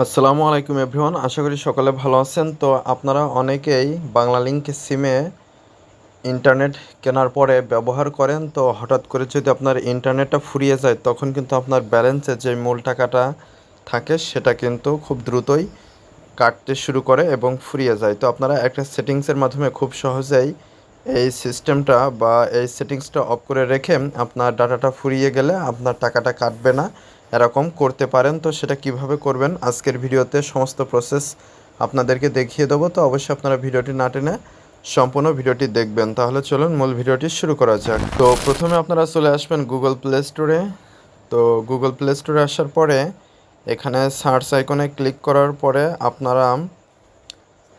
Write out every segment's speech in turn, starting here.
আসসালামু আলাইকুম এভরিওয়ান, আশা করি সকলে ভালো আছেন। তো আপনারা অনেকেই বাংলালিংক সিমে ইন্টারনেট কেনার পরে ব্যবহার করেন। তো হঠাৎ করে যদি আপনার ইন্টারনেটটা ফুরিয়ে যায়, তখন কিন্তু আপনার ব্যালেন্সে যে মূল টাকাটা থাকে সেটা কিন্তু খুব দ্রুতই কাটতে শুরু করে এবং ফুরিয়ে যায়। তো আপনারা একটা সেটিংসের মাধ্যমে খুব সহজেই এই সিস্টেমটা বা এই সেটিংসটা অফ করে রেখে আপনার ডাটাটা ফুরিয়ে গেলে আপনার টাকাটা কাটবে না, এরকম করতে পারেন। তো সেটা কিভাবে করবেন আজকের ভিডিওতে সমস্ত প্রসেস আপনাদেরকে দেখিয়ে দেবো। তো অবশ্যই আপনারা ভিডিওটি না টেনে সম্পূর্ণ ভিডিওটি দেখবেন। তাহলে চলুন মূল ভিডিওটি শুরু করা যাক। তো প্রথমে আপনারা চলে আসবেন গুগল প্লে স্টোরে। তো গুগল প্লে স্টোরে আসার পরে এখানে সার্চ আইকনে ক্লিক করার পরে আপনারা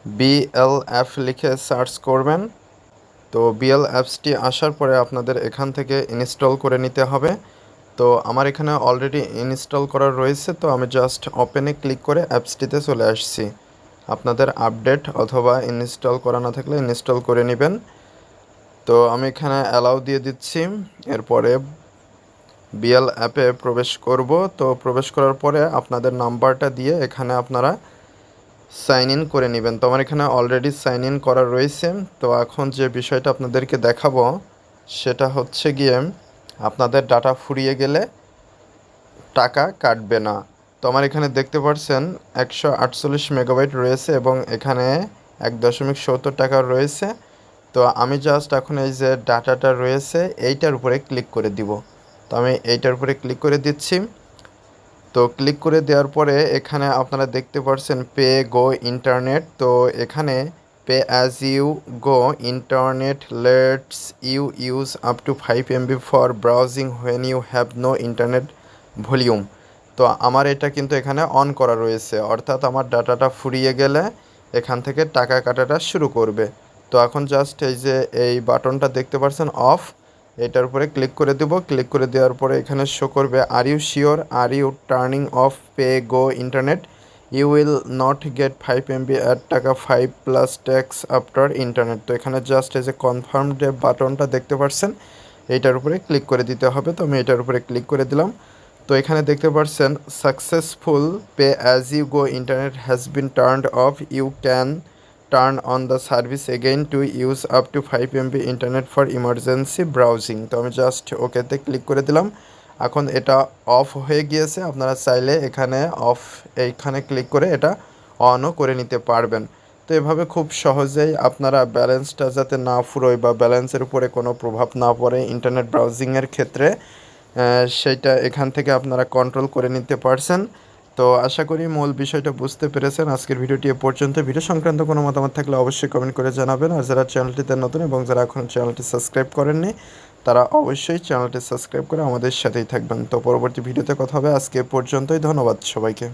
বিএলএফ লিখে সার্চ করবেন। তো বিএল অ্যাপসটি আসার পরে আপনাদের এখান থেকে ইনস্টল করে নিতে হবে। তো আমার এখানে অলরেডি ইনস্টল করা রয়েছে, তো আমি জাস্ট ওপেনে ক্লিক করে অ্যাপসটিতে চলে আসছি। আপনাদের আপডেট অথবা ইনস্টল করা না থাকলে ইনস্টল করে নেবেন। তো আমি এখানে অ্যালাউ দিয়ে দিচ্ছি। এরপরে বিএল অ্যাপে প্রবেশ করব। তো প্রবেশ করার পরে আপনাদের নাম্বারটা দিয়ে এখানে আপনারা সাইন ইন করে নেবেন। তো আমার এখানে অলরেডি সাইন ইন করা রয়েছে। তো এখন যে বিষয়টা আপনাদেরকে দেখাবো সেটা হচ্ছে গিয়ে আপনাদের ডাটা ফুরিয়ে গেলে টাকা কাটবে না। তো আমার এখানে দেখতে পাচ্ছেন 148 মেগাবাইট রয়েছে এবং এখানে 1.70 টাকা রয়েছে। তো আমি জাস্ট এখন এই যে ডাটাটা রয়েছে এইটার উপরে ক্লিক করে দিব। তো আমি এইটার উপরে ক্লিক করে দিচ্ছি। তো ক্লিক করে দেওয়ার পরে এখানে আপনারা দেখতে পাচ্ছেন পে গো ইন্টারনেট। তো এখানে pay as you go internet lets you use up to 5 MB for browsing when you have no internet volume. তো আমার এটা কিন্তু এখানে অন করা রয়েছে, অর্থাৎ আমার ডাটাটা ফুরিয়ে গেলে এখান থেকে টাকা কাটাটা শুরু করবে। তো এখন জাস্ট এই যে এই বাটনটা দেখতে পাচ্ছেন অফ, এটার উপরে ক্লিক করে দেব। ক্লিক করে দেওয়ার পরে এখানে শো করবে are you sure, are you turning off pay go internet, you will not get 5 MB add টাকা 5 প্লাস ট্যাক্স আফটার ইন্টারনেট। তো এখানে জাস্ট এই যে কনফার্ম যে বাটনটা দেখতে পাচ্ছেন এইটার উপরে ক্লিক করে দিতে হবে। তো আমি এটার উপরে ক্লিক করে দিলাম। তো এখানে দেখতে পাচ্ছেন successful pay as you go internet has been turned off, you can turn on the service again to use up to 5 MB internet for emergency browsing. তো আমি জাস্ট ওকেতে ক্লিক করে দিলাম। এখন এটা অফ হয়ে গিয়েছে, আপনারা চাইলে এখানে অফ এইখানে ক্লিক করে এটা অনও করে নিতে পারবেন। তো এভাবে খুব সহজেই আপনারা ব্যালেন্সটা যাতে না ফুরোয় বা ব্যালেন্সের উপরে কোনো প্রভাব না পড়ে ইন্টারনেট ব্রাউজিংয়ের ক্ষেত্রে, সেইটা এখান থেকে আপনারা কন্ট্রোল করে নিতে পারছেন। তো আশা করি মূল বিষয়টা বুঝতে পেরেছেন। আজকের ভিডিওটি এ পর্যন্ত। ভিডিও সংক্রান্ত কোনো মতামত থাকলে অবশ্যই কমেন্ট করে জানাবেন। আর যারা চ্যানেলটিতে নতুন এবং যারা এখনও চ্যানেলটি সাবস্ক্রাইব করেননি তারা অবশ্যই চ্যানেলটি সাবস্ক্রাইব করে আমাদের সাথেই থাকবেন। তো পরবর্তী ভিডিওতে কথা হবে। আজকে এ পর্যন্তই। ধন্যবাদ সবাইকে।